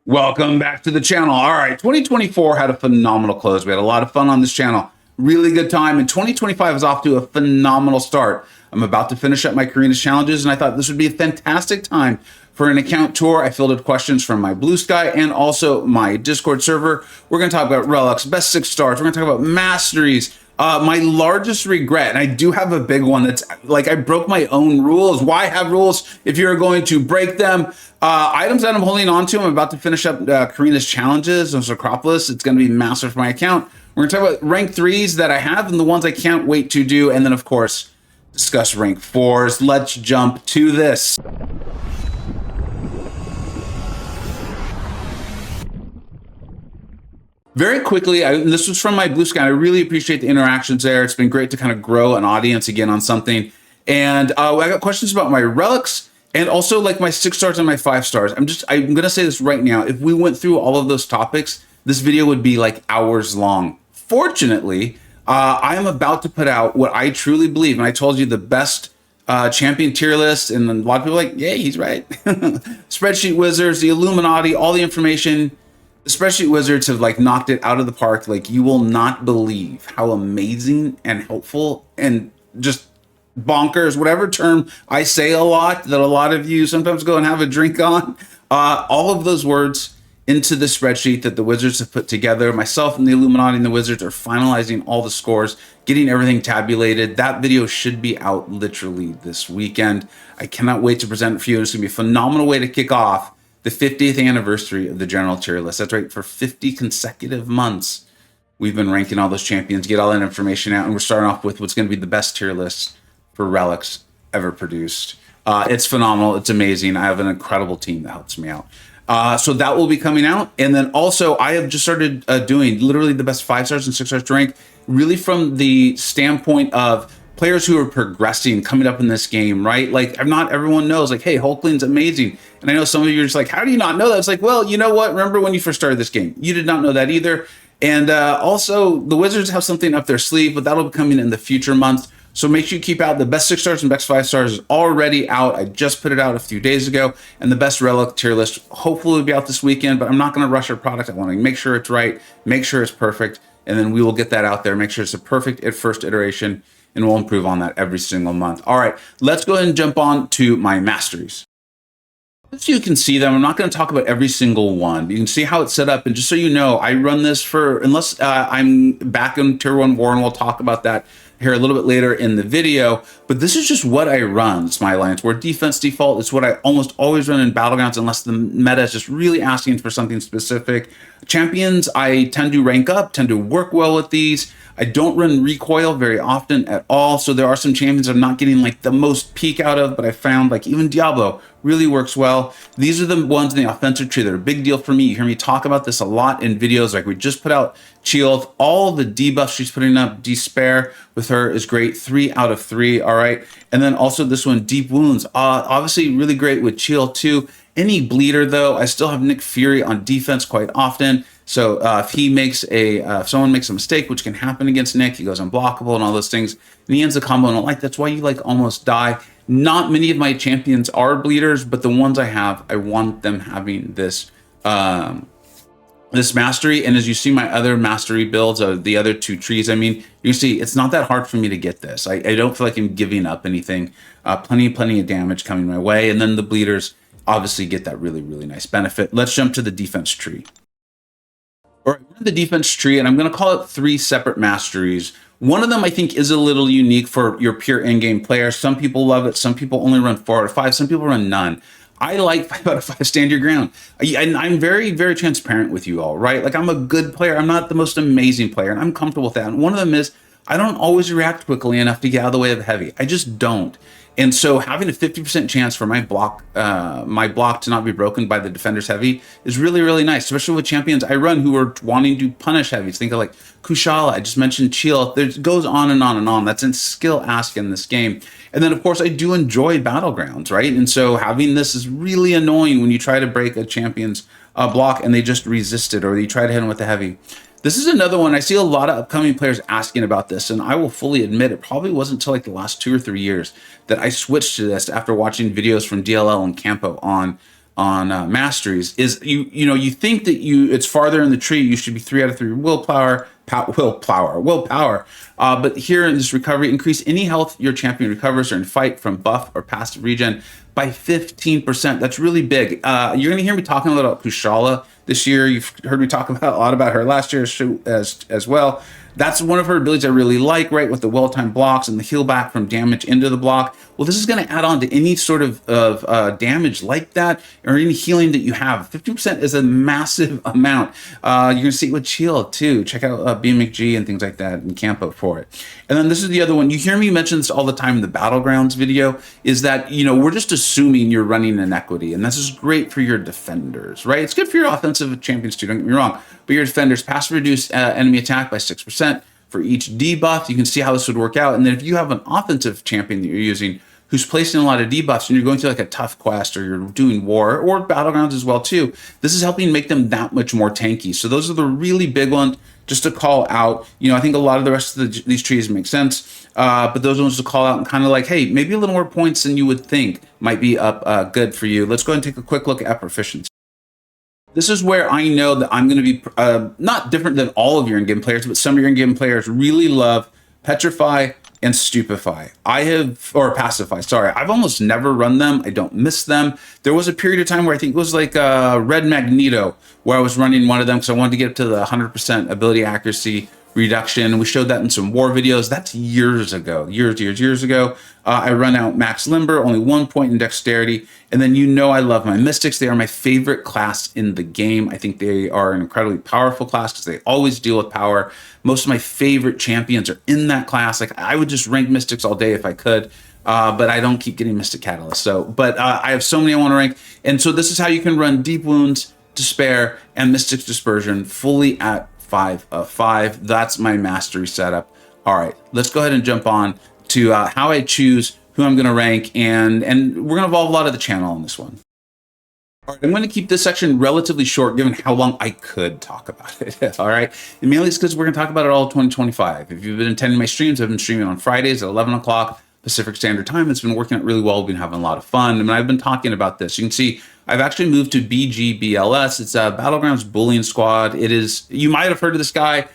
Welcome back to the channel. All right, 2024 had a phenomenal close. We had a lot of fun on this channel. Really good time. And 2025 is off to a phenomenal start. I'm about to finish up my Karina's challenges, and I thought this would be a fantastic time for an account tour. I fielded questions from my Blue Sky and also my Discord server. We're going to talk about Relics, best 6 stars. We're going to talk about Masteries. My largest regret, and I do have a big one, that's like I broke my own rules. Why have rules if you're going to break them? Items that I'm holding on to, I'm about to finish up Karina's challenges on Acropolis. It's going to be massive for my account. We're going to talk about rank 3s that I have and the ones I can't wait to do. And then, of course, discuss rank 4s. Let's jump to this. Very quickly, this was from my Blue Sky. I really appreciate the interactions there. It's been great to kind of grow an audience again on something. And I got questions about my relics and also like my 6 stars and my 5 stars. I'm going to say this right now. If we went through all of those topics, this video would be like hours long. Fortunately, I am about to put out what I truly believe. And I told you the best champion tier list. And a lot of people are like, yeah, he's right. Spreadsheet Wizards, the Illuminati, all the information. The Spreadsheet Wizards have like knocked it out of the park. Like, you will not believe how amazing and helpful and just bonkers, whatever term I say a lot that a lot of you sometimes go and have a drink on, all of those words into the spreadsheet that the Wizards have put together. Myself and the Illuminati and the Wizards are finalizing all the scores, getting everything tabulated. That video should be out literally this weekend. I cannot wait to present it for you. It's going to be a phenomenal way to kick off the 50th anniversary of the general tier list. That's right, for 50 consecutive months, we've been ranking all those champions, get all that information out, and we're starting off with what's going to be the best tier list for relics ever produced. It's phenomenal. It's amazing. I have an incredible team that helps me out. So that will be coming out. And then also, I have just started doing literally the best 5 stars and 6 stars to rank, really from the standpoint of players who are progressing, coming up in this game, right? Like, not everyone knows, like, hey, Hulkling's amazing. And I know some of you are just like, how do you not know that? It's like, well, you know what? Remember when you first started this game? You did not know that either. And also, the Wizards have something up their sleeve, but that'll be coming in the future months. So make sure you keep out the best 6 stars and best 5 stars is already out. I just put it out a few days ago. And the best relic tier list hopefully will be out this weekend, but I'm not going to rush our product. I want to make sure it's right, make sure it's perfect, and then we will get that out there, make sure it's a perfect first iteration, and we'll improve on that every single month. All right, let's go ahead and jump on to my masteries. As you can see them, I'm not going to talk about every single one. You can see how it's set up. And just so you know, I run this for, unless I'm back in Tier 1 War, and we'll talk about that here a little bit later in the video. But this is just what I run. It's my Alliance War defense default. It's what I almost always run in Battlegrounds unless the meta is just really asking for something specific. Champions, I tend to rank up, tend to work well with these. I don't run recoil very often at all. So there are some champions I'm not getting like the most peak out of, but I found like even Diablo really works well. These are the ones in the offensive tree that are a big deal for me. You hear me talk about this a lot in videos. Like, we just put out Shield. All the debuffs she's putting up, Despair with her is great. 3 out of 3. All right. And then also this one, Deep Wounds, obviously really great with Shield too. Any bleeder though, I still have Nick Fury on defense quite often. So if he makes if someone makes a mistake, which can happen against Nick, he goes unblockable and all those things, and he ends the combo and like, that's why you like almost die. Not many of my champions are bleeders, but the ones I have, I want them having this this mastery. And as you see my other mastery builds of the other 2 trees, I mean, you see it's not that hard for me to get this. I don't feel like I'm giving up anything. Plenty of damage coming my way, and then the bleeders obviously get that really nice benefit. Let's jump to the defense tree. All right, we're in the defense tree, and I'm going to call it 3 separate masteries. One of them I think is a little unique for your pure in-game player. Some people love it. Some people only run 4 out of 5. Some people run none. I like 5 out of 5 stand your ground. And I'm very transparent with you all, right? Like, I'm a good player. I'm not the most amazing player, and I'm comfortable with that. And one of them is I don't always react quickly enough to get out of the way of heavy. I just don't. And so having a 50% chance for my block to not be broken by the defender's heavy is really nice, especially with champions I run who are wanting to punish heavies. Think of like Kushala, I just mentioned Chill. It goes on and on and on. That's a skill ask in this game. And then, of course, I do enjoy Battlegrounds, right? And so having this is really annoying when you try to break a champion's block and they just resist it, or you try to hit them with the heavy. This is another one. I see a lot of upcoming players asking about this, and I will fully admit it probably wasn't until like the last 2 or 3 years that I switched to this after watching videos from DLL and Campo on Masteries is you think that it's farther in the tree. You should be 3 out of 3 willpower. But here in this recovery, increase any health your champion recovers during fight from buff or passive regen by 15%. That's really big. You're going to hear me talking a lot about Kushala this year. You've heard me talk about a lot about her last year as well. That's one of her abilities I really like, right? With the well-timed blocks and the heal back from damage into the block. Well, this is going to add on to any sort of damage like that, or any healing that you have. 50% is a massive amount. You're going to see it with shield too. Check out BMG and things like that and Campo for it. And then this is the other one. You hear me mention this all the time in the Battlegrounds video, is that, we're just assuming you're running inequity. And this is great for your defenders, right? It's good for your offensive champions too, don't get me wrong. But your defenders passive reduce enemy attack by 6%. For each debuff, you can see how this would work out. And then if you have an offensive champion that you're using who's placing a lot of debuffs and you're going through like a tough quest, or you're doing war or Battlegrounds as well too, this is helping make them that much more tanky. So those are the really big ones just to call out. I think a lot of the rest of these trees make sense, but those ones to call out and kind of like, hey, maybe a little more points than you would think might be up good for you. Let's go ahead and take a quick look at proficiency. This is where I know that I'm going to be not different than all of your in-game players, but some of your in-game players really love Petrify and Stupefy. Or Pacify, sorry. I've almost never run them. I don't miss them. There was a period of time where I think it was like Red Magneto, where I was running one of them because I wanted to get up to the 100% ability accuracy reduction. We showed that in some war videos. That's years ago, years ago. I run out Max Limber, only 1 point in dexterity. And then I love my Mystics. They are my favorite class in the game. I think they are an incredibly powerful class because they always deal with power. Most of my favorite champions are in that class. Like, I would just rank Mystics all day if I could. But I don't keep getting Mystic Catalyst. But I have so many I want to rank. And so this is how you can run Deep Wounds, Despair, and Mystic's Dispersion fully at 5 of 5. That's my mastery setup. All right, let's go ahead and jump on to how I choose who I'm going to rank, and we're going to evolve a lot of the channel on this one. All right, I'm going to keep this section relatively short given how long I could talk about it. All right, and mainly it's because we're going to talk about it all 2025. If you've been attending my streams, I've been streaming on Fridays at 11 o'clock Pacific Standard Time. It's been working out really well. We've been having a lot of fun. I mean, I've been talking about this. You can see I've actually moved to BGBLS. It's a Battlegrounds Bullying Squad. It is, you might have heard of this guy.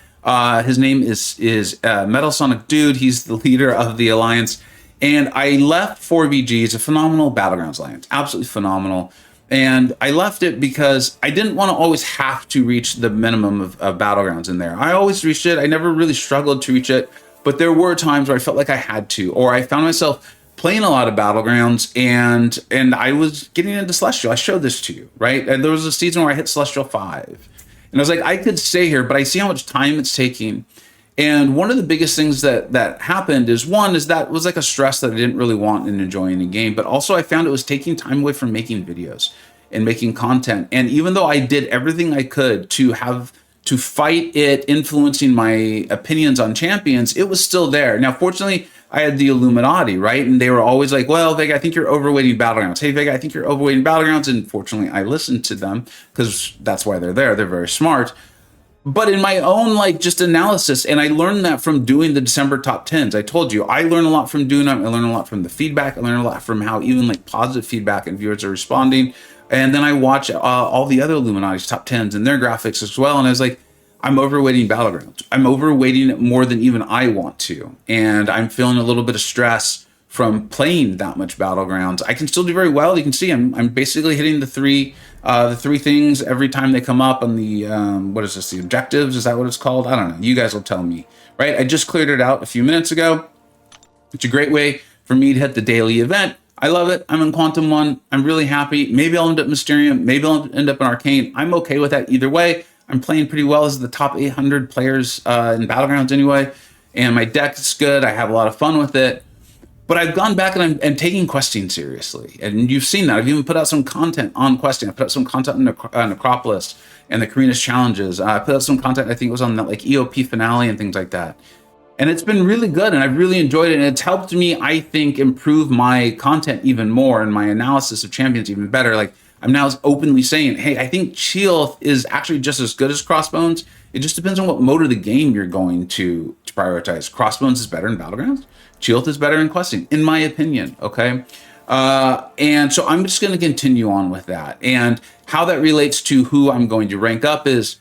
His name is Metal Sonic Dude. He's the leader of the Alliance. And I left 4BG. It's a phenomenal Battlegrounds Alliance. Absolutely phenomenal. And I left it because I didn't want to always have to reach the minimum of Battlegrounds in there. I always reached it. I never really struggled to reach it. But there were times where I felt like I had to, or I found myself playing a lot of Battlegrounds, and I was getting into Celestial. I showed this to you, right? And there was a season where I hit Celestial 5. And I was like, I could stay here, but I see how much time it's taking. And one of the biggest things that happened is, one, is that was like a stress that I didn't really want and enjoy in the game. But also I found it was taking time away from making videos and making content. And even though I did everything I could to fight it influencing my opinions on champions, it was still there. Now, fortunately, I had the Illuminati, right? And they were always like, well, Vega, I think you're overweighting Battlegrounds. Hey, Vega, I think you're overweighting Battlegrounds. And fortunately, I listened to them because that's why they're there. They're very smart. But in my own, just analysis, and I learned that from doing the December top 10s. I told you, I learned a lot from doing them. I learned a lot from the feedback. I learned a lot from how even positive feedback and viewers are responding. And then I watch all the other Illuminati's top 10s and their graphics as well. And I was like, I'm overweighting Battlegrounds. I'm overweighting it more than even I want to. And I'm feeling a little bit of stress from playing that much Battlegrounds. I can still do very well. You can see I'm basically hitting the three things every time they come up on the, what is this, the objectives? Is that what it's called? I don't know. You guys will tell me, right? I just cleared it out a few minutes ago. It's a great way for me to hit the daily event. I love it. I'm in Quantum 1. I'm really happy. Maybe I'll end up Mysterium. Maybe I'll end up in Arcane. I'm okay with that either way. I'm playing pretty well as the top 800 players in Battlegrounds anyway. And my deck is good. I have a lot of fun with it. But I've gone back and I'm taking questing seriously. And you've seen that. I've even put out some content on questing. I put out some content on Necropolis and the Karina's challenges. I put out some content, I think it was on that EOP finale and things like that. And it's been really good, and I've really enjoyed it. And it's helped me, I think, improve my content even more and my analysis of champions even better. I'm now openly saying, hey, I think Shield is actually just as good as Crossbones. It just depends on what mode of the game you're going to prioritize. Crossbones is better in Battlegrounds. Shield is better in questing, in my opinion, okay? And so I'm just going to continue on with that. And how that relates to who I'm going to rank up is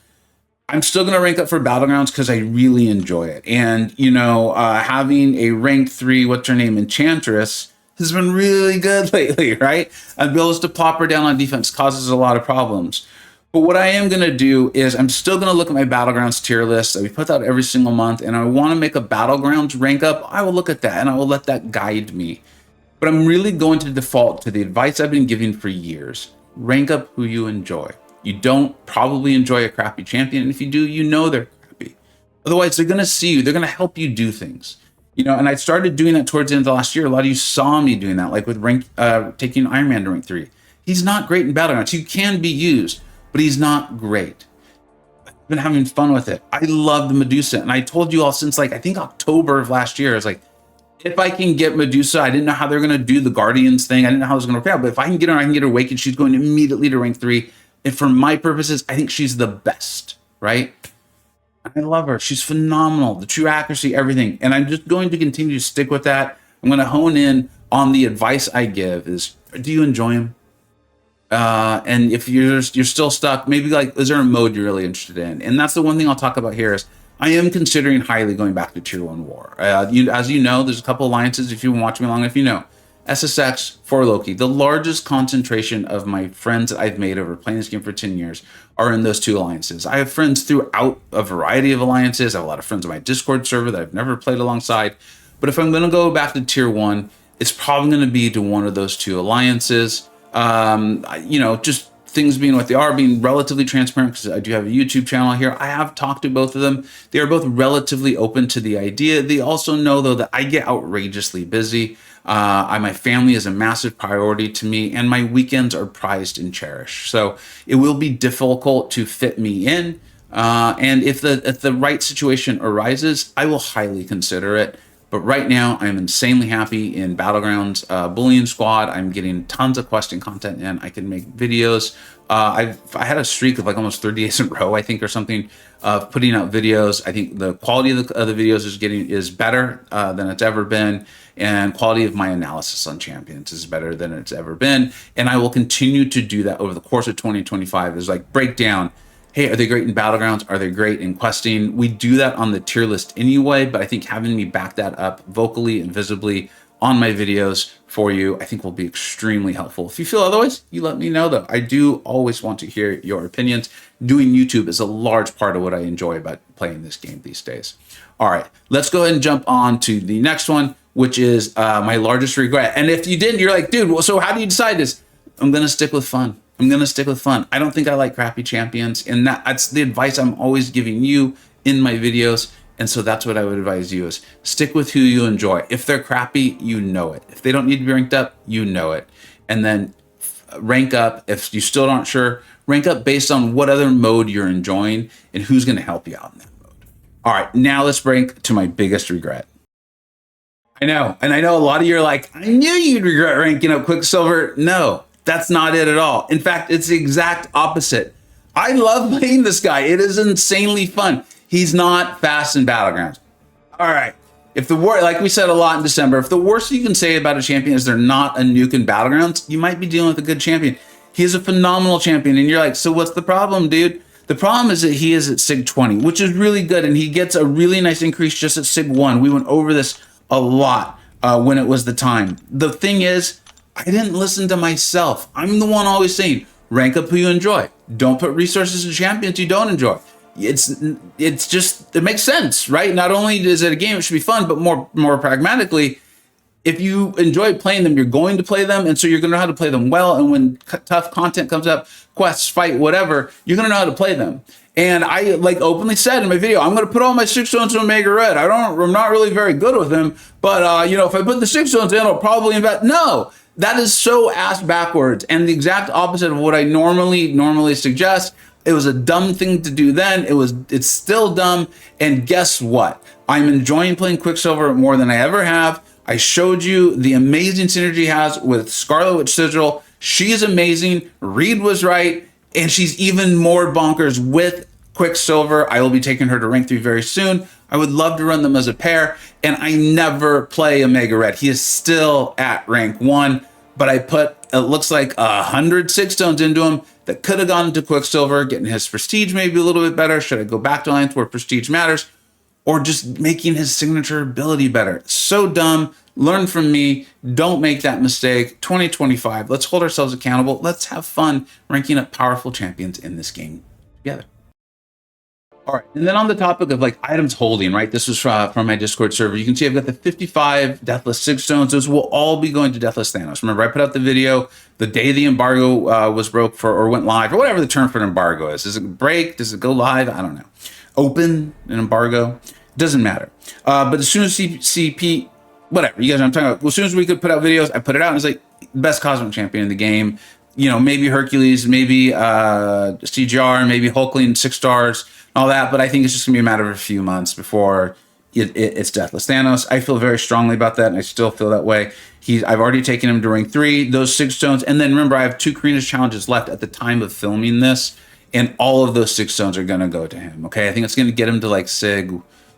I'm still going to rank up for Battlegrounds because I really enjoy it. And, having a rank 3, what's her name, Enchantress, has been really good lately, right? And abilities to plop her down on defense causes a lot of problems. But what I am going to do is I'm still going to look at my Battlegrounds tier list that we put out every single month, and I want to make a Battlegrounds rank up. I will look at that, and I will let that guide me. But I'm really going to default to the advice I've been giving for years. Rank up who you enjoy. You don't probably enjoy a crappy champion, and if you do, you know they're crappy. Otherwise, they're going to see you. They're going to help you do things. And I started doing that towards the end of last year. A lot of you saw me doing that, like with taking Iron Man to rank 3. He's not great in Battlegrounds. He can be used, but he's not great. I've been having fun with it. I love the Medusa, and I told you all since I think October of last year, I was like, if I can get Medusa, I didn't know how they're going to do the Guardians thing. I didn't know how it was going to work out, but if I can get her, I can get her awakened. She's going immediately to rank 3. And for my purposes, I think she's the best, right? I love her. She's phenomenal. The true accuracy, everything. And I'm just going to continue to stick with that. I'm going to hone in on the advice I give is, do you enjoy him? And if you're still stuck, maybe is there a mode you're really interested in? And that's the one thing I'll talk about here is I am considering highly going back to Tier 1 War. As you know, there's a couple alliances, if you've been watching me long enough, you know. SSX for Loki, the largest concentration of my friends that I've made over playing this game for 10 years are in those 2 alliances. I have friends throughout a variety of alliances. I have a lot of friends on my Discord server that I've never played alongside. But if I'm going to go back to Tier 1, it's probably going to be to one of those 2 alliances. Just things being what they are, being relatively transparent, because I do have a YouTube channel here. I have talked to both of them. They are both relatively open to the idea. They also know, though, that I get outrageously busy. My family is a massive priority to me, and my weekends are prized and cherished. So it will be difficult to fit me in. And if the right situation arises, I will highly consider it. But right now, I'm insanely happy in Battlegrounds Bullying Squad. I'm getting tons of questing content in. I can make videos. I had a streak of almost 30 days in a row, I think, or something, of putting out videos. I think the quality of the videos is better than it's ever been, and quality of my analysis on champions is better than it's ever been. And I will continue to do that over the course of 2025. Is break down. Hey, are they great in Battlegrounds? Are they great in questing? We do that on the tier list anyway, but I think having me back that up vocally and visibly on my videos for you, I think will be extremely helpful. If you feel otherwise, you let me know, though. I do always want to hear your opinions. Doing YouTube is a large part of what I enjoy about playing this game these days. All right, let's go ahead and jump on to the next one, which is my largest regret. And if you didn't, you're like, dude, well, so how do you decide this? I'm going to stick with fun. I don't think I like crappy champions, and that's the advice I'm always giving you in my videos. And so that's what I would advise you is stick with who you enjoy. If they're crappy, you know it. If they don't need to be ranked up, you know it. And then rank up. If you still aren't sure, rank up based on what other mode you're enjoying and who's going to help you out in that mode. All right, now let's rank to my biggest regret. I know, and I know a lot of you are like, I knew you'd regret ranking up Quicksilver. No. That's not it at all. In fact, it's the exact opposite. I love playing this guy. It is insanely fun. He's not fast in Battlegrounds. All right. If like we said a lot in December, if the worst you can say about a champion is they're not a nuke in Battlegrounds, you might be dealing with a good champion. He is a phenomenal champion. And you're like, so what's the problem, dude? The problem is that he is at SIG 20, which is really good. And he gets a really nice increase just at SIG 1. We went over this a lot when it was the time. The thing is, I didn't listen to myself. I'm the one always saying, rank up who you enjoy. Don't put resources in champions you don't enjoy. It's just, it makes sense, right? Not only is it a game, it should be fun, but more pragmatically, if you enjoy playing them, you're going to play them, and so you're going to know how to play them well. And when tough content comes up, quests, fight, whatever, you're going to know how to play them. And I openly said in my video, I'm going to put all my 6 stones in Omega Red. I'm not really very good with them, but if I put the 6 stones in, I'll probably invest. No. That is so ass backwards and the exact opposite of what I normally suggest. It was a dumb thing to do then. It's still dumb. And guess what? I'm enjoying playing Quicksilver more than I ever have. I showed you the amazing synergy he has with Scarlet Witch Sigil. She is amazing. Reed was right. And she's even more bonkers with Quicksilver. I will be taking her to rank 3 very soon. I would love to run them as a pair, and I never play Omega Red. He is still at rank 1. but I put, it looks like 100 Sig Stones into him that could have gone into Quicksilver, getting his prestige maybe a little bit better. Should I go back to Alliance where prestige matters? Or just making his signature ability better? So dumb. Learn from me. Don't make that mistake. 2025. Let's hold ourselves accountable. Let's have fun ranking up powerful champions in this game together. All right, and then on the topic of like items holding, right? This was from my Discord server. You can see I've got the 55 Deathless Sig Stones. Those will all be going to Deathless Thanos. Remember, I put out the video the day the embargo was broke for, or went live, or whatever the term for an embargo is. Does it break? Does it go live? I don't know. Open an embargo? Doesn't matter. But as soon as CP, whatever, you guys know what I'm talking about. Well, as soon as we could put out videos, I put it out and it's like best Cosmic Champion in the game. You know, maybe Hercules, maybe CGR, maybe Hulkling, 6 stars, all that. But I think it's just gonna be a matter of a few months before it's Deathless Thanos. I feel very strongly about that, and I still feel that way. I've already taken him to ring 3, those 6 stones, and then remember I have 2 Karina's challenges left at the time of filming this, and all of those 6 stones are gonna go to him. Okay, I think it's gonna get him to like Sig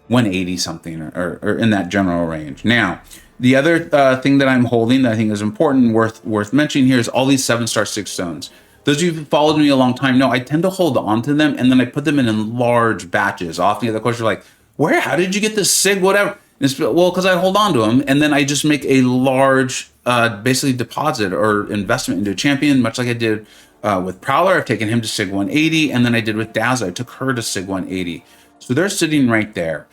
180 something or in that general range. Now, the other thing that I'm holding that I think is important, worth mentioning here, is all these 7-star 6 stones. Those of you who've followed me a long time know I tend to hold on to them, and then I put them in large batches. Often the question like, how did you get this Sig, whatever? And it's, well, because I hold on to them, and then I just make a large, basically deposit or investment into a champion, much like I did with Prowler. I've taken him to Sig 180, and then I did with Dazzler. I took her to Sig 180. So they're sitting right there.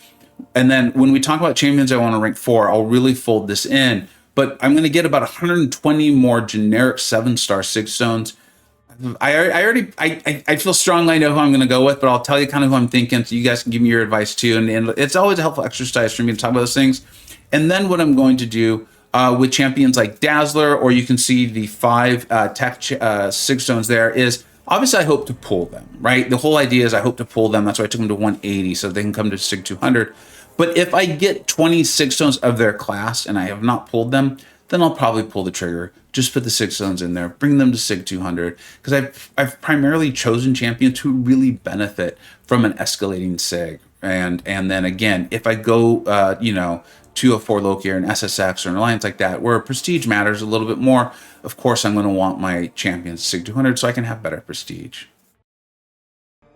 And then when we talk about champions I want to rank 4, I'll really fold this in. But I'm going to get about 120 more generic 7-star 6 stones. I feel strongly I know who I'm going to go with, but I'll tell you kind of who I'm thinking so you guys can give me your advice too. And it's always a helpful exercise for me to talk about those things. And then what I'm going to do with champions like Dazzler, or you can see the 5 tech 6 stones there, is obviously I hope to pull them, right? The whole idea is I hope to pull them. That's why I took them to 180 so they can come to Sig 200. But if I get 26 stones of their class and I have not pulled them, then I'll probably pull the trigger. Just put the 6 stones in there, bring them to Sig 200, because I've primarily chosen champions who really benefit from an escalating Sig. And then again, if I go, to a 4 Loki or an SSX or an alliance like that, where prestige matters a little bit more, of course I'm going to want my champions Sig 200 so I can have better prestige.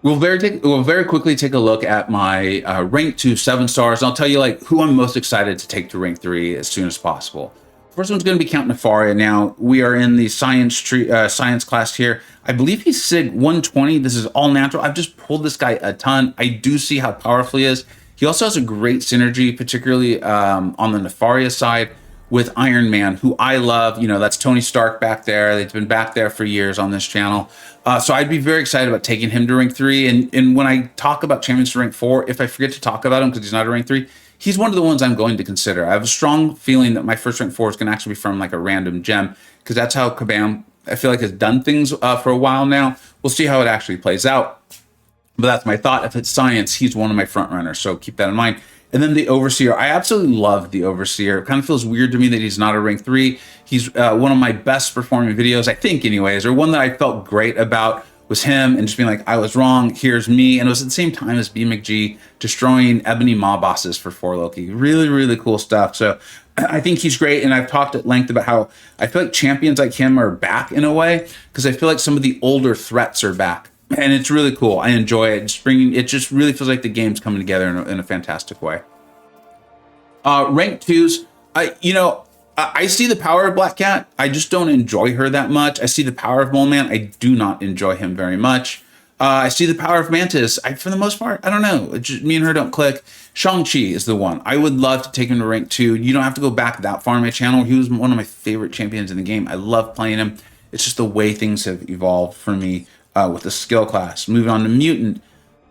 We'll very quickly take a look at my rank 2 7 stars, and I'll tell you like who I'm most excited to take to rank 3 as soon as possible. First one's going to be Count Nefaria. Now, we are in the science class here. I believe he's Sig 120. This is all natural. I've just pulled this guy a ton. I do see how powerful he is. He also has a great synergy, particularly on the Nefaria side, with Iron Man, who I love. You know, that's Tony Stark back there. They've been back there for years on this channel. So I'd be very excited about taking him to rank 3. And when I talk about champions to rank 4, if I forget to talk about him because he's not a rank 3, he's one of the ones I'm going to consider. I have a strong feeling that my first rank 4 is going to actually be from like a random gem, because that's how Kabam, I feel like, has done things for a while now. We'll see how it actually plays out. But that's my thought. If it's science, he's one of my front runners. So keep that in mind. And then the Overseer. I absolutely love the Overseer. It kind of feels weird to me that he's not a rank 3. He's one of my best performing videos, I think anyways, or one that I felt great about was him and just being like, I was wrong, here's me. And it was at the same time as BMcG destroying Ebony Maw bosses for 4 Loki. Really, really cool stuff. So I think he's great. And I've talked at length about how I feel like champions like him are back in a way, because I feel like some of the older threats are back. And it's really cool. I enjoy it. It just really feels like the game's coming together in a fantastic way. Rank 2s, I see the power of Black Cat. I just don't enjoy her that much. I see the power of Mole Man. I do not enjoy him very much. I see the power of Mantis. For the most part, I don't know. Me and her don't click. Shang-Chi is the one. I would love to take him to rank 2. You don't have to go back that far on my channel. He was one of my favorite champions in the game. I love playing him. It's just the way things have evolved for me with the skill class. Moving on to Mutant,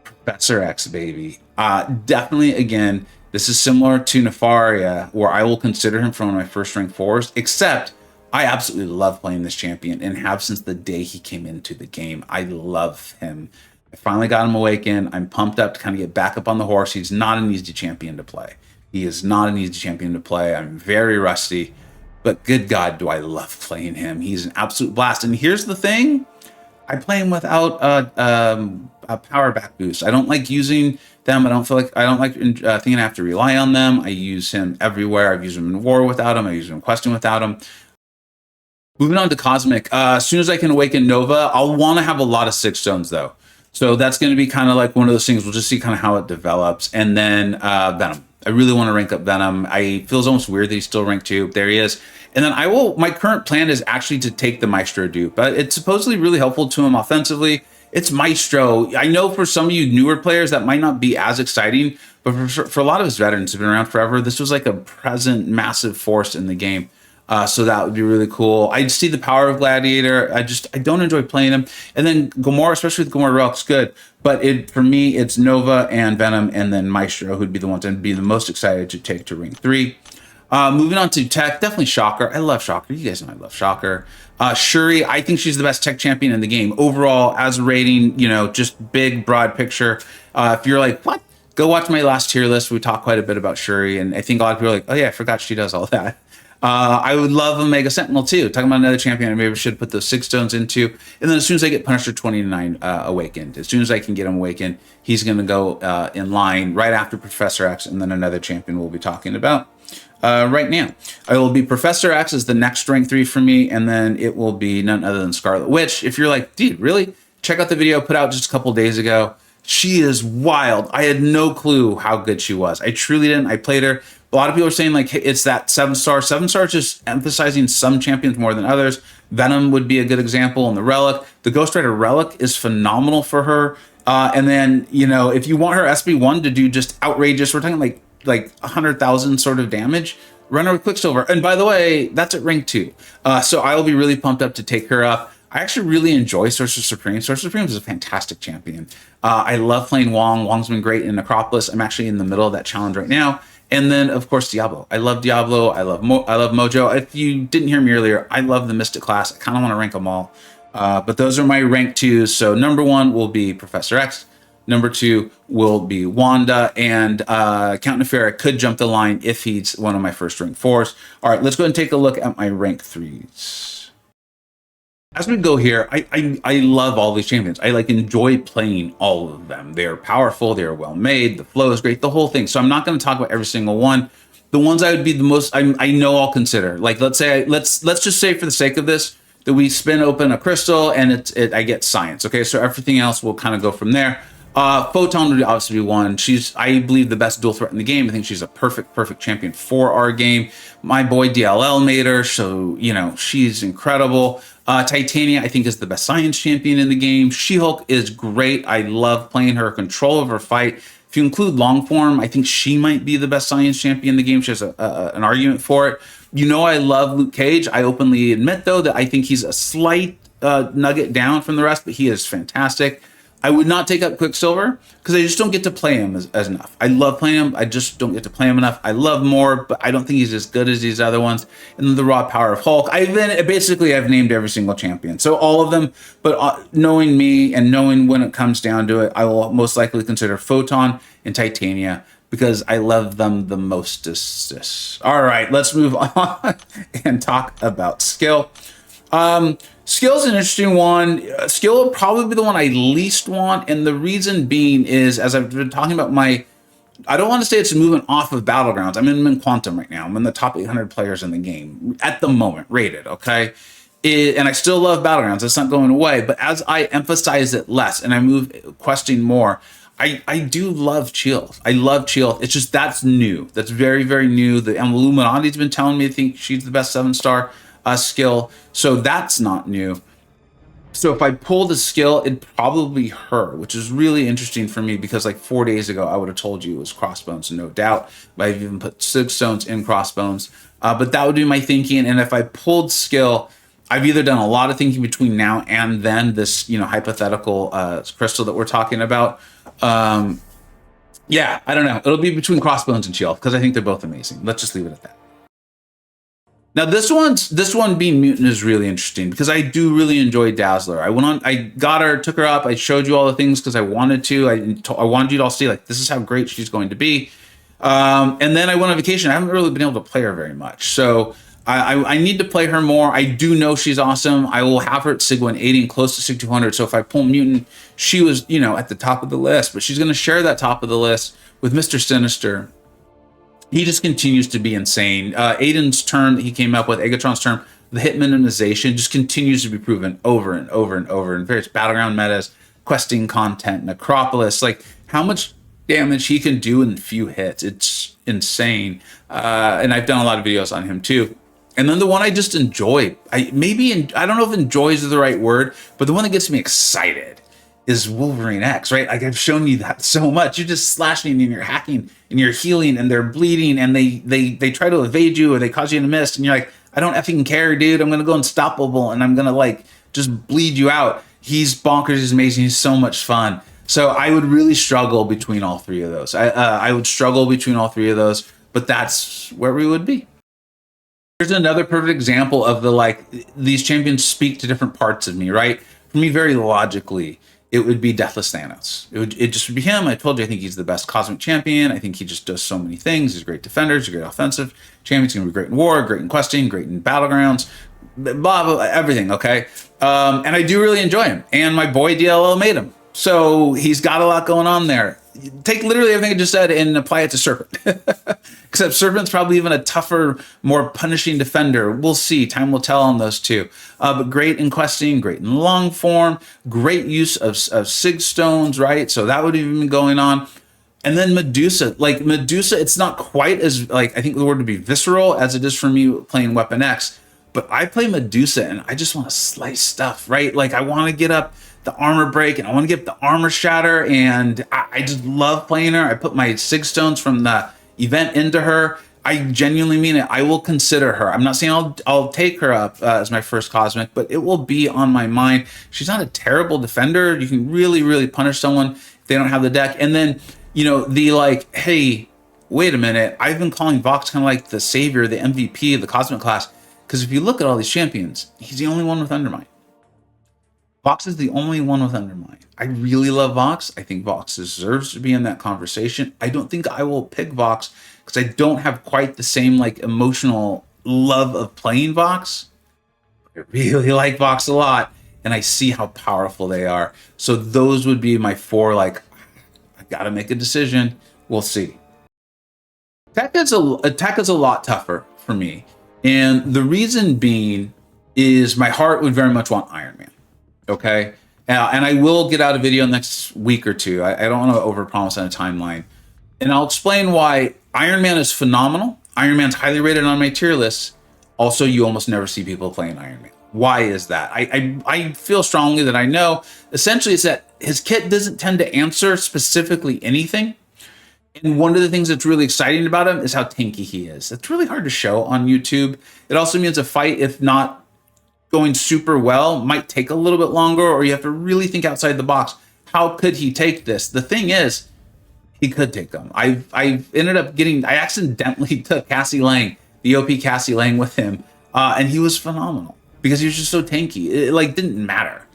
Professor X, baby. Definitely, again, this is similar to Nefaria, where I will consider him from one of my first rank 4s, except I absolutely love playing this champion and have since the day he came into the game. I love him. I finally got him awakened. I'm pumped up to kind of get back up on the horse. He's not an easy champion to play. He is not an easy champion to play. I'm very rusty, but good God, do I love playing him. He's an absolute blast. And here's the thing. I play him without a power back boost. I don't like using them. I don't like thinking I have to rely on them. I use him everywhere. I've used him in war without him. I use him in questing without him. Moving on to Cosmic. As soon as I can awaken Nova, I'll want to have a lot of 6 stones though. So that's going to be kind of like one of those things. We'll just see kind of how it develops. And then Venom. I really want to rank up Venom. I feels almost weird that he's still ranked 2. There he is. And then my current plan is actually to take the Maestro dupe. But it's supposedly really helpful to him offensively. It's Maestro. I know for some of you newer players that might not be as exciting, but for a lot of his veterans who've been around forever, this was like a present massive force in the game. So that would be really cool. I see the power of Gladiator. I don't enjoy playing him. And then Gamora, especially with Gamora Relics, good. But for me, it's Nova and Venom and then Maestro who'd be the ones I'd be the most excited to take to Ring 3. Moving on to tech, definitely Shocker. I love Shocker. You guys know I love Shocker. Shuri, I think she's the best tech champion in the game. Overall, as a rating, just big, broad picture. If you're like, what? Go watch my last tier list. We talk quite a bit about Shuri. And I think a lot of people are like, oh yeah, I forgot she does all that. I would love Omega Sentinel too. Talking about another champion I maybe should put those 6 stones into. And then as soon as I get Punisher 29 awakened, as soon as I can get him awakened, he's going to go in line right after Professor X and then another champion we'll be talking about right now. I will be Professor X as the next rank 3 for me, and then it will be none other than Scarlet Witch. If you're like, dude, really? Check out the video put out just a couple days ago. She is wild. I had no clue how good she was. I truly didn't. I played her. A lot of people are saying like, hey, it's that 7-star. 7-star is just emphasizing some champions more than others. Venom would be a good example, and the Relic. The Ghost Rider Relic is phenomenal for her. And then, if you want her SB1 to do just outrageous, we're talking like 100,000 sort of damage, run her with Quicksilver. And by the way, that's at rank 2. So I will be really pumped up to take her up. I actually really enjoy Sorcerer Supreme. Sorcerer Supreme is a fantastic champion. I love playing Wong. Wong's been great in Necropolis. I'm actually in the middle of that challenge right now. And then, of course, Diablo. I love Diablo. I love Mojo. If you didn't hear me earlier, I love the Mystic class. I kind of want to rank them all. But those are my rank 2s. So number 1 will be Professor X. Number 2 will be Wanda. And Count Nefera could jump the line if he's one of my first rank 4s. All right, let's go ahead and take a look at my rank 3s. As we go here, I love all these champions. I enjoy playing all of them. They're powerful, they're well made, the flow is great, the whole thing. So I'm not going to talk about every single one. The ones I would be the most, I know I'll consider. Let's just say for the sake of this that we spin open a crystal and I get science. Okay, so everything else will kind of go from there. Photon would obviously be one. She's, I believe, the best dual threat in the game. I think she's a perfect champion for our game. My boy DLL made her, so she's incredible. Titania, I think, is the best science champion in the game. She-Hulk is great. I love playing her, control of her fight. If you include Longform, I think she might be the best science champion in the game. She has an argument for it. I love Luke Cage. I openly admit, though, that I think he's a slight nugget down from the rest, but he is fantastic. I would not take up Quicksilver because I just don't get to play him as enough. I love playing him. I just don't get to play him enough. I love more, but I don't think he's as good as these other ones. And then the raw power of Hulk. I've named every single champion. So all of them, but knowing me and knowing when it comes down to it, I will most likely consider Photon and Titania because I love them the mostest. All right, let's move on and talk about skill. Skill's an interesting one. Skill will probably be the one I least want, and the reason being is, as I've been talking about I don't want to say it's a movement off of Battlegrounds. I'm in Quantum right now. I'm in the top 800 players in the game at the moment, rated, okay? And I still love Battlegrounds. That's not going away, but as I emphasize it less and I move questing more, I do love Chill. I love Chill. It's just that's new. That's very, very new. The Illuminati's been telling me I think she's the best 7-star skill, so that's not new. So if I pulled a skill, it'd probably be her, which is really interesting for me because 4 days ago I would have told you it was Crossbones, no doubt. I've even put 6 stones in Crossbones, but that would be my thinking. And if I pulled skill, I've either done a lot of thinking between now and then this hypothetical crystal that we're talking about. Yeah, I don't know. It'll be between Crossbones and Shield because I think they're both amazing. Let's just leave it at that. Now this one being mutant is really interesting because I do really enjoy Dazzler. I got her, took her up. I showed you all the things because I wanted to. I wanted you to all see this is how great she's going to be. And then I went on vacation. I haven't really been able to play her very much. So I need to play her more. I do know she's awesome. I will have her at Sig 180 and close to Sig 200. So if I pull mutant, she was at the top of the list, but she's going to share that top of the list with Mr. Sinister. He just continues to be insane. Aiden's term that he came up with, Egatron's term, the hit minimization just continues to be proven over and over and over in various battleground metas, questing content, Necropolis, like how much damage he can do in few hits. It's insane. And I've done a lot of videos on him too. And then the one I just enjoy, I don't know if enjoy is the right word, but the one that gets me excited is Wolverine X, right? Like I've shown you that so much. You're just slashing and you're hacking and you're healing and they're bleeding and they try to evade you or they cause you to miss and you're like, I don't effing care, dude. I'm gonna go unstoppable and I'm gonna like just bleed you out. He's bonkers. He's amazing. He's so much fun. So I would really struggle between all three of those. I would struggle between all three of those, but that's where we would be. Here's another perfect example of the like these champions speak to different parts of me, right? For me, very logically, it would be Deathless Thanos. It just would be him. I told you, I think he's the best cosmic champion. I think he just does so many things. He's a great defender. He's a great offensive champion. He's going to be great in war, great in questing, great in battlegrounds, blah, blah, everything, okay? And I do really enjoy him. And my boy DLL made him. So he's got a lot going on there. Take literally everything I just said and apply it to Serpent. Except Serpent's probably even a tougher, more punishing defender. We'll see. Time will tell on those two. But great in questing, great in long form, great use of Sig Stones, right? So that would even be going on. And then Medusa. Like Medusa, it's not quite as, like, I think the word would be visceral as it is for me playing Weapon X. But I play Medusa and I just want to slice stuff, right? Like I want to get up the armor break and I want to get the armor shatter, and I just love playing her. I put my Sig Stones from the event into her. I genuinely mean it. I will consider her. I'm not saying I'll take her up as my first cosmic, but it will be on my mind. She's not a terrible defender. You can really, really punish someone if they don't have the deck. And then, you know, the like, hey, wait a minute. I've been calling Vox kind of like the savior, the MVP of the cosmic class. Because if you look at all these champions, he's the only one with Undermine. Vox is the only one with Undermine. I really love Vox. I think Vox deserves to be in that conversation. I don't think I will pick Vox because I don't have quite the same like emotional love of playing Vox. I really like Vox a lot, and I see how powerful they are. So those would be my four, like, I gotta make a decision. We'll see. Tech is a lot tougher for me. And the reason being is my heart would very much want Iron Man. Okay, and I will get out a video next week or two. I don't want to overpromise on a timeline, and I'll explain why. Iron Man is phenomenal. Iron Man's highly rated on my tier list. Also, you almost never see people playing Iron Man. Why is that? I feel strongly that I know. Essentially, it's that his kit doesn't tend to answer specifically anything. And one of the things that's really exciting about him is how tanky he is. It's really hard to show on YouTube. It also means a fight, if not going super well, might take a little bit longer, or you have to really think outside the box. How could he take this? The thing is, he could take them. I ended up I accidentally took Cassie Lang, the OP Cassie Lang with him, and he was phenomenal because he was just so tanky. It like didn't matter.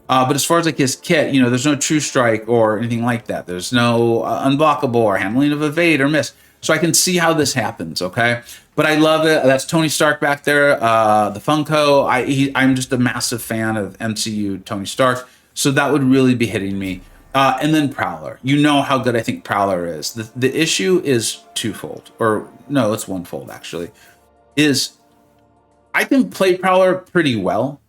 But as far as like his kit, you know, there's no True Strike or anything like that. There's no unblockable or handling of evade or miss. So I can see how this happens, okay? But I love it. That's Tony Stark back there, the Funko. I'm just a massive fan of MCU Tony Stark. So that would really be hitting me. And then Prowler. You know how good I think Prowler is. The issue is twofold. Or no, it's onefold actually. Is I can play Prowler pretty well.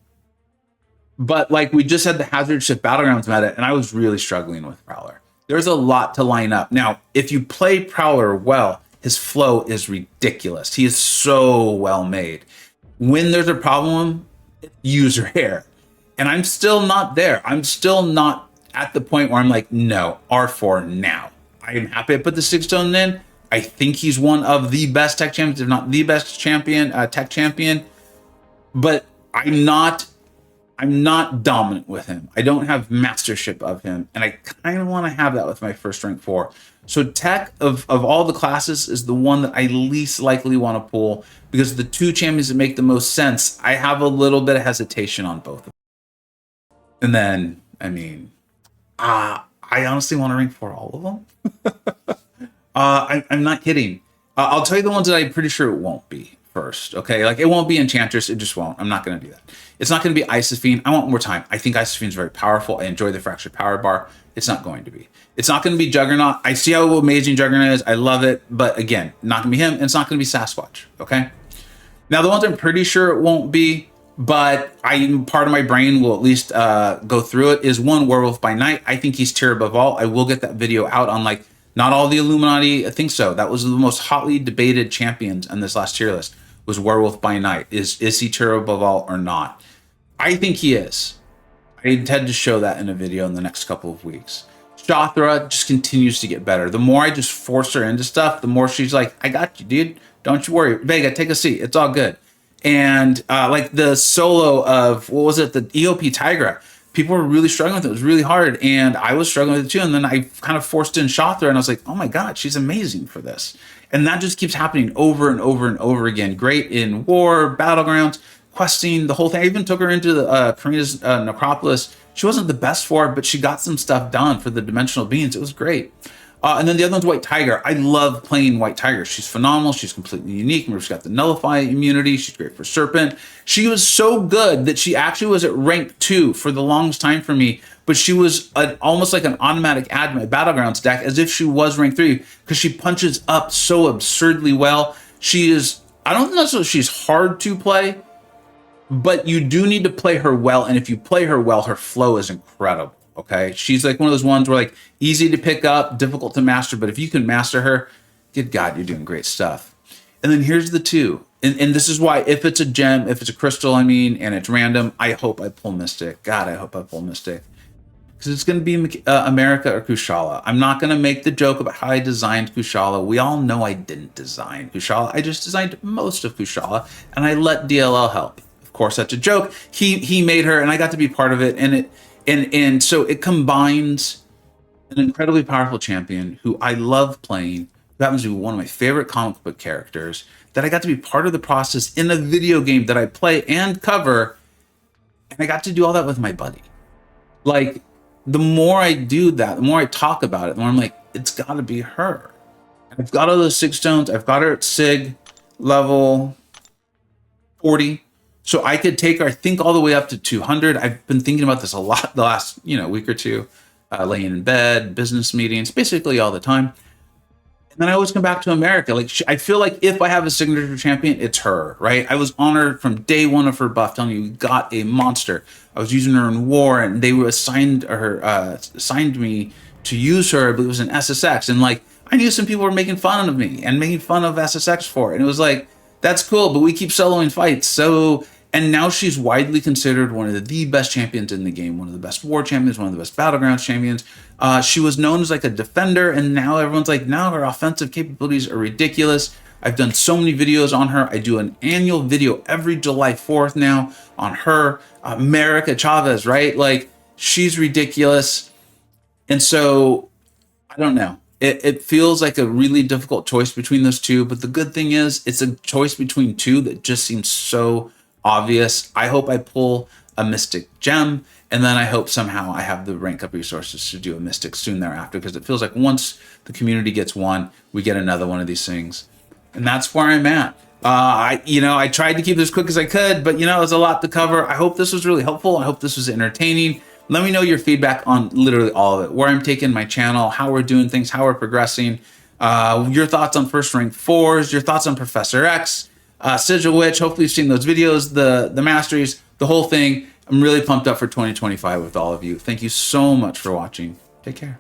But like we just had the Hazard Shift Battlegrounds meta, and I was really struggling with Prowler. There's a lot to line up. Now, if you play Prowler well, his flow is ridiculous. He is so well made. When there's a problem, use your hair. And I'm still not there. I'm still not at the point where I'm like, no, R4 now. I am happy I put the Sig Stone in. I think he's one of the best tech champions, if not the best champion, tech champion. But I'm not dominant with him. I don't have mastership of him, and I kind of want to have that with my first rank 4. So tech of all the classes is the one that I least likely want to pull, because the two champions that make the most sense, I have a little bit of hesitation on both of them. And then, I mean, I honestly want to rank 4 all of them. I'm not kidding. I'll tell you the ones that I'm pretty sure it won't be first, okay? Like, it won't be Enchantress. It just won't. I'm not going to do that. It's not going to be Isophene. I want more time. I think Isophene's very powerful. I enjoy the Fractured Power Bar. It's not going to be. It's not going to be Juggernaut. I see how amazing Juggernaut is. I love it. But again, not going to be him. And it's not going to be Sasquatch, okay? Now, the ones I'm pretty sure it won't be, but part of my brain will at least go through it, is one, Werewolf by Night. I think he's tier above all. I will get that video out on like, not all the Illuminati. I think so. That was the most hotly debated champions on this last tier list, was Werewolf by Night. Is he tier above all or not? I think he is. I intend to show that in a video in the next couple of weeks. Shothra just continues to get better. The more I just force her into stuff, the more she's like, I got you, dude. Don't you worry. Vega, take a seat. It's all good. And like the solo of, what was it? The EOP Tigra. People were really struggling with it. It was really hard. And I was struggling with it too. And then I kind of forced in Shothra and I was like, oh my God, she's amazing for this. And that just keeps happening over and over and over again. Great in war, battlegrounds, questing, the whole thing. I even took her into the Karina's Necropolis. She wasn't the best for it, but she got some stuff done for the dimensional beings. It was great. And then the other one's White Tiger. I love playing White Tiger. She's phenomenal. She's completely unique. She's got the Nullify immunity. She's great for Serpent. She was so good that she actually was at rank 2 for the longest time for me, but she was almost like an automatic add to my Battlegrounds deck, as if she was rank 3, because she punches up so absurdly well. She is, I don't know if she's hard to play, but you do need to play her well. And if you play her well, her flow is incredible. Okay. She's like one of those ones where like easy to pick up, difficult to master. But if you can master her, good God, you're doing great stuff. And then here's the two. And this is why, if it's a gem, if it's a crystal, I mean, and it's random, I hope I pull Mystic. God, I hope I pull Mystic. Because it's going to be America or Kushala. I'm not going to make the joke about how I designed Kushala. We all know I didn't design Kushala. I just designed most of Kushala, and I let DLL help. Of course, that's a joke. He made her, and I got to be part of it. And so it combines an incredibly powerful champion who I love playing, who happens to be one of my favorite comic book characters, that I got to be part of the process in a video game that I play and cover, and I got to do all that with my buddy. Like, the more I do that, the more I talk about it, the more I'm like, it's got to be her. I've got all those 6 stones. I've got her at SIG level 40. So I could take her, I think, all the way up to 200. I've been thinking about this a lot the last, week or two, laying in bed, business meetings, basically all the time. And then I always come back to America. Like, I feel like if I have a signature champion, it's her, right? I was on her from day one of her buff, telling you, we got a monster. I was using her in war, and they were assigned me to use her, but it was an SSX. And like, I knew some people were making fun of me and making fun of SSX for it. And it was like, that's cool, but we keep soloing fights. So, and now she's widely considered one of the best champions in the game, one of the best war champions, one of the best battlegrounds champions. She was known as like a defender, and now everyone's like, now her offensive capabilities are ridiculous. I've done so many videos on her. I do an annual video every July 4th now on her. America Chavez, right? Like, she's ridiculous. And so, I don't know. It feels like a really difficult choice between those two, but the good thing is it's a choice between two that just seems so obvious. I hope I pull a Mystic gem, and then I hope somehow I have the rank up resources to do a Mystic soon thereafter, because it feels like once the community gets one, we get another one of these things. And that's where I'm at. I tried to keep this quick as I could, but it was a lot to cover. I hope this was really helpful. I hope this was entertaining. Let me know your feedback on literally all of it, where I'm taking my channel, how we're doing things, how we're progressing, your thoughts on first rank 4s, your thoughts on Professor X, Sigil Witch. Hopefully you've seen those videos, the Masteries, the whole thing. I'm really pumped up for 2025 with all of you. Thank you so much for watching. Take care.